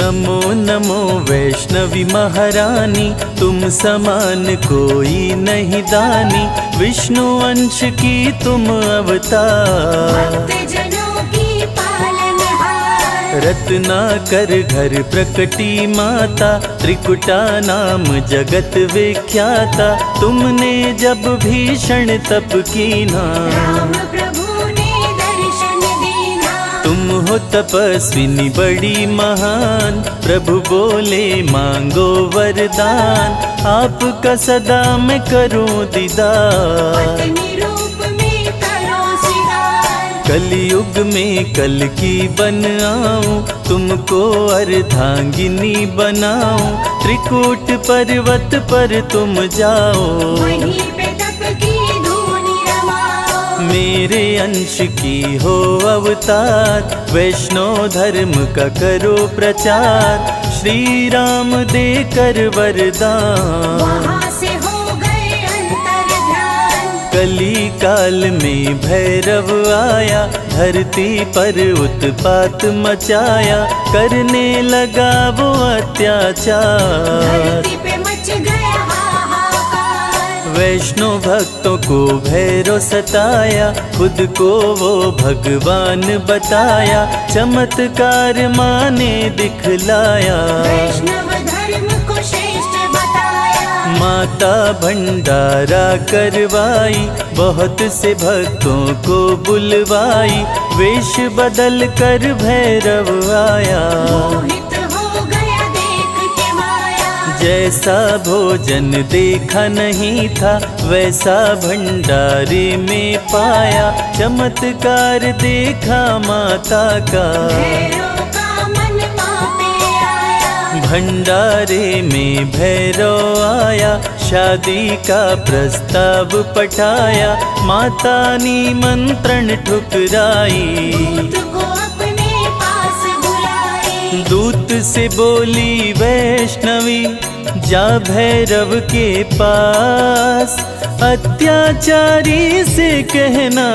नमो नमो वैष्णवी महारानी, तुम समान कोई नहीं दानी। विष्णु अंश की तुम अवतार, भक्तजनों की पालनहार। रत्नाकर घर प्रकटी माता, त्रिकुटा नाम जगत विख्याता। तुमने जब भीषण तप कीना, राम प्रभु ने दर्शन दीना। तुम हो तपस्विनी बड़ी महान, प्रभु बोले मांगो वरदान। आपका सदा मैं करूं दीदार, पत्नी रूप में करो सिगार। कलयुग में कल की बन आऊं, तुमको अर्धांगिनी बनाऊं। त्रिकूट पर्वत पर तुम जाओ, वहीं पे तप की धूनी रमाओ। मेरे अंश की हो अवतार। वैष्णव धर्म का करो प्रचार, श्री राम देकर वरदान। वहाँ से हो गए अंतर ध्यान। कली काल में भैरव आया, धरती पर उत्पात मचाया। करने लगा वो अत्याचार, धरती पे मच गया हाहाकार। वैष्णव भक्तों को भैरव सताया। खुद को वो भगवान बताया, चमत्कार माने दिखलाया। वैष्णव धर्म को श्रेष्ठ बताया। माता भंडारा करवाई, बहुत से भक्तों को बुलवाई। वेश बदल कर भैरव आया, मोहित हो गया देख के माया। जैसा भोजन देखा नहीं था, वैसा भंडारे में पाया। चमत्कार देखा माता का, भैरव का मन माँ पे आया। भंडारे में भैरव आया। शादी का प्रस्ताव पठाया, माता निमंत्रण ठुकराई। दूत को अपने पास बुलाई। दूत से बोली वैष्णवी, जा भैरव के पास। अत्याचारी से कहना,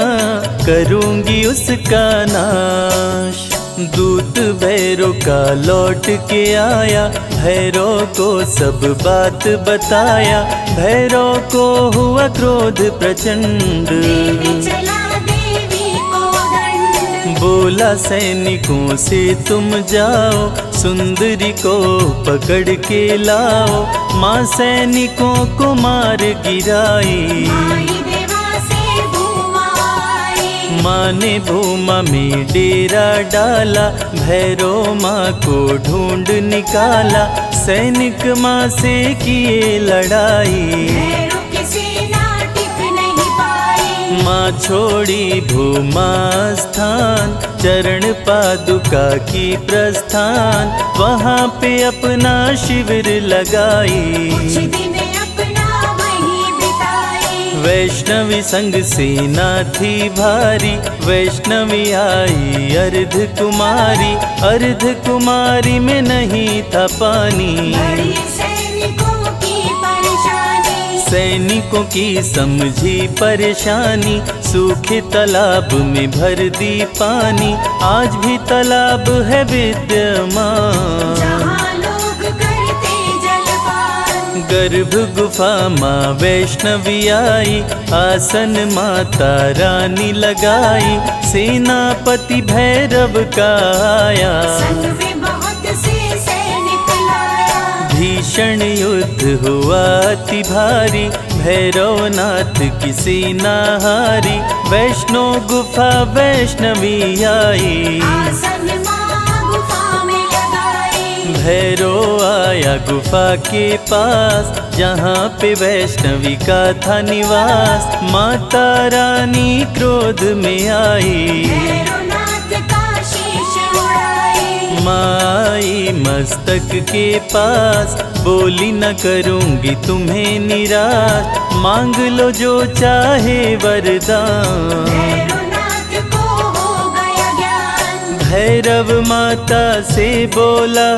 करूंगी उसका नाश। दूत भैरव का लौट के आया, भैरव को सब बात बताया। भैरव को हुआ क्रोध प्रचंड, देने चला देवी को दंड। बोला सैनिकों से तुम जाओ, सुंदरी को पकड़ के लाओ। माँ सैनिकों को मार गिराई, आई देवा से भूमा आई। माँ ने भूमा में डेरा डाला। भैरव माँ को ढूंढ निकाला, सैनिक माँ से किए लड़ाई। भैरव की सेना टिक नहीं पाई। माँ छोड़ी भूमा स्थान, चरण पादुका की प्रस्थान। वहाँ पे अपना शिविर लगाई, कुछ दिन अपना वहीं बिताई। वैष्णवी संग सेना थी भारी। वैष्णवी आई अर्ध कुमारी, अर्ध कुमारी में नहीं था पानी। बड़ी सैनिकों की परेशानी, सैनिकों की समझी परेशानी। सूखे तालाब में भर दी पानी, आज भी तालाब है विद्यमान। जहाँ लोग करते जलपान। गर्भ गुफा माँ वैष्णवी आई, आसन माता रानी लगाई। सेनापति भैरव का आया, संग में बहुत से सैनिक लाया। भीषण युद्ध हुआ अति भारी। भैरवनाथ की सेना हारी, वैष्णो गुफा वैष्णवी आई। आसन माँ गुफा में लगाई। भैरव आया गुफा के पास, जहाँ पे वैष्णवी का था निवास। माता रानी क्रोध में आई, भैरवनाथ का शीश उड़ाई। माई मस्तक के पास, बोली न करूंगी तुम्हें निराश। मांग लो जो चाहे वरदान, भैरवनाथ को हो गया ज्ञान। भैरव माता से बोला,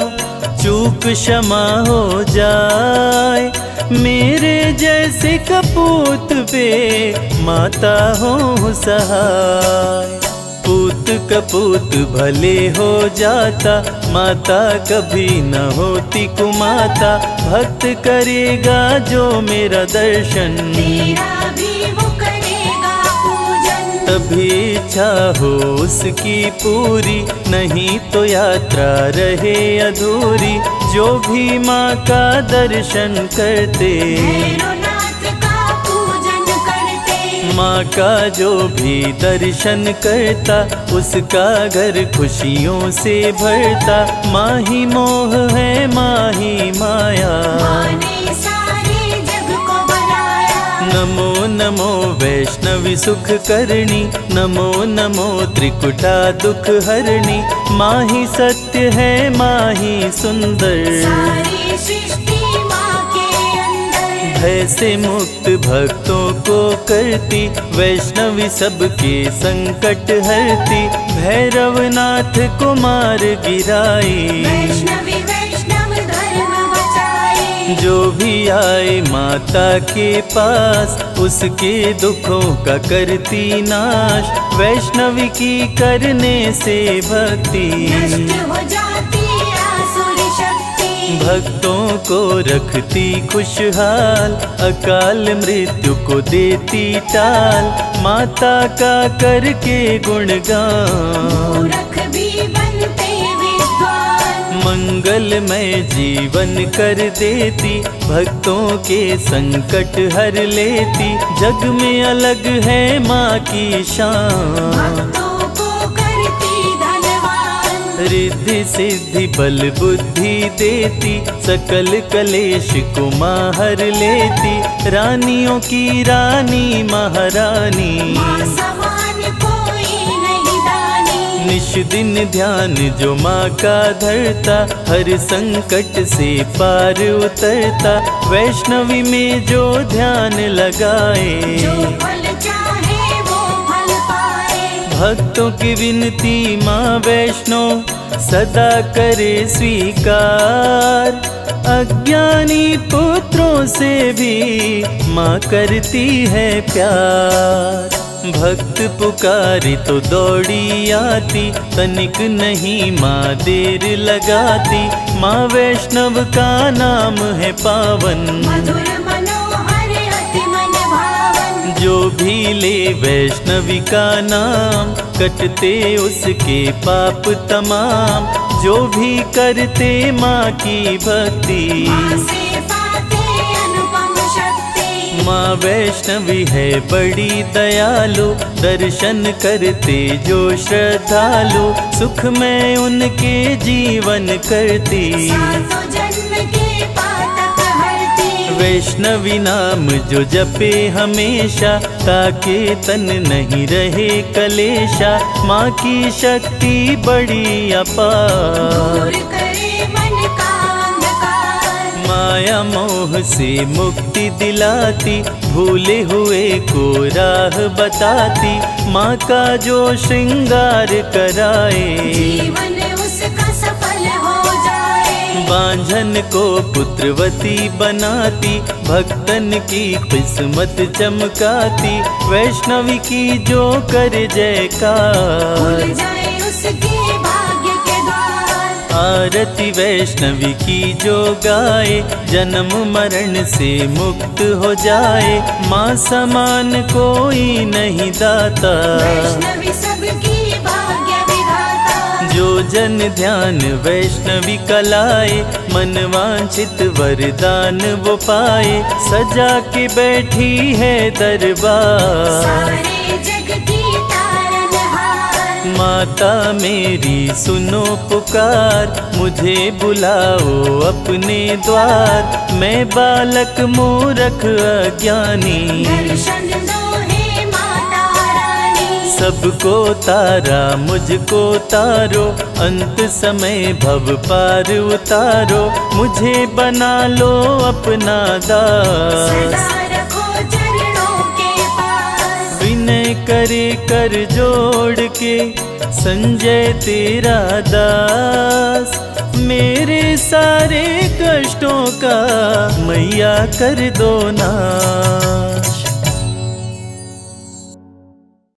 चूक क्षमा हो जाए। मेरे जैसे कपूत पे माता हो सहाय। पूत कपूत भले हो जाता, माता कभी न होती कुमाता, भक्त करेगा जो मेरा दर्शन, तेरा भी वो करेगा पूजन। तभी इच्छा हो उसकी पूरी, नहीं तो यात्रा रहे अधूरी। जो भी माँ का दर्शन करते, भैरवनाथ का पूजन करते, माँ का जो भी दर्शन करता, उसका घर खुशियों से भरता। माँ ही मोह है, माँ ही माया, माँ ने सारे जग को बनाया। नमो नमो वैष्णवी सुख करणी, नमो नमो त्रिकुटा दुख हरणी। माँ ही सत्य है, माँ ही सुंदर, सारी सृष्टि माँ के अंदर। भय से मुक्त भक्तों को करती, वैष्णवी सबके संकट हरती। भैरवनाथ को मार गिराई, वैष्णवी वैष्णव धर्म बचाए। जो भी आए माता के पास, उसके दुखों का करती नाश। वैष्णवी की करने से भक्ति, नष्ट हो जाती आसुर शक्ति। भक्तों को रखती खुशहाल, अकाल मृत्यु को देती टाल। माता का करके गुणगान, मूर्ख भी बनते विद्वान। मंगलमय जीवन कर देती, भक्तों के संकट हर लेती। जग में अलग है माँ की शान, भक्तों को करती धनवान। रिद्धि सिद्धि बल बुद्धि देती, सकल कलेश को माँ हर लेती। रानियों की रानी महारानी, माँ समान कोई नहीं दानी। निश दिन ध्यान जो माँ का धरता, हर संकट से पार उतरता। वैष्णवी में जो ध्यान लगाए, जो फल चाहे वो फल पाए। भक्तों की विनती माँ वैष्णो सदा करे स्वीकार। अज्ञानी पुत्रों से भी माँ करती है प्यार। भक्त पुकारी तो दौड़ी आती, तनिक नहीं माँ देर लगाती। माँ वैष्णव का नाम है पावन, मधुर मनोहर अति मन भावन। जो भी ले वैष्णवी का नाम, कटते उसके पाप तमाम। जो भी करते माँ की भक्ति, माँ से पाते अनुपम शक्ति। माँ वैष्णवी है बड़ी दयालु, दर्शन करते जो श्रद्धालु। सुख में उनके जीवन करती, सातों जन्म के पातक हरती। वैष्णवी नाम जो जपे हमेशा, ताके तन नहीं रहे कलेशा। माँ की शक्ति बड़ी अपार, दूर करे मन का अंधकार। माया मोह से मुक्ति दिलाती, भूले हुए को राह बताती। माँ का जो श्रृंगार कराए, जीवन उसका सफल हो जाए। बांझन को पुत्रवती बनाती, भक्तन की किस्मत चमकाती। वैष्णवी की जो कर जयकार, खुल जाए उसके भाग्य के द्वार। आरती वैष्णवी की जो गाए, जन्म मरण से मुक्त हो जाए। माँ समान कोई नहीं दाता, वैष्णवी सबकी भाग्य विधाता। जो जन ध्यान वैष्णवी कलाए, मन वांछित वरदान वो पाए। सजा के बैठी है दरबार, सारे जग की तारनहार। माता मेरी सुनो पुकार, मुझे बुलाओ अपने द्वार। मैं बालक मूरख अज्ञानी, दर्शन दो हे माता रानी। सबको तारा मुझको तारो, अंत समय भव पार उतारो। मुझे बना लो अपना दास, सदा रखो चरणों के पास। विनय करे कर जोड़ के, संजय तेरा दास। मेरे सारे कष्टों का मैया कर दो नाश।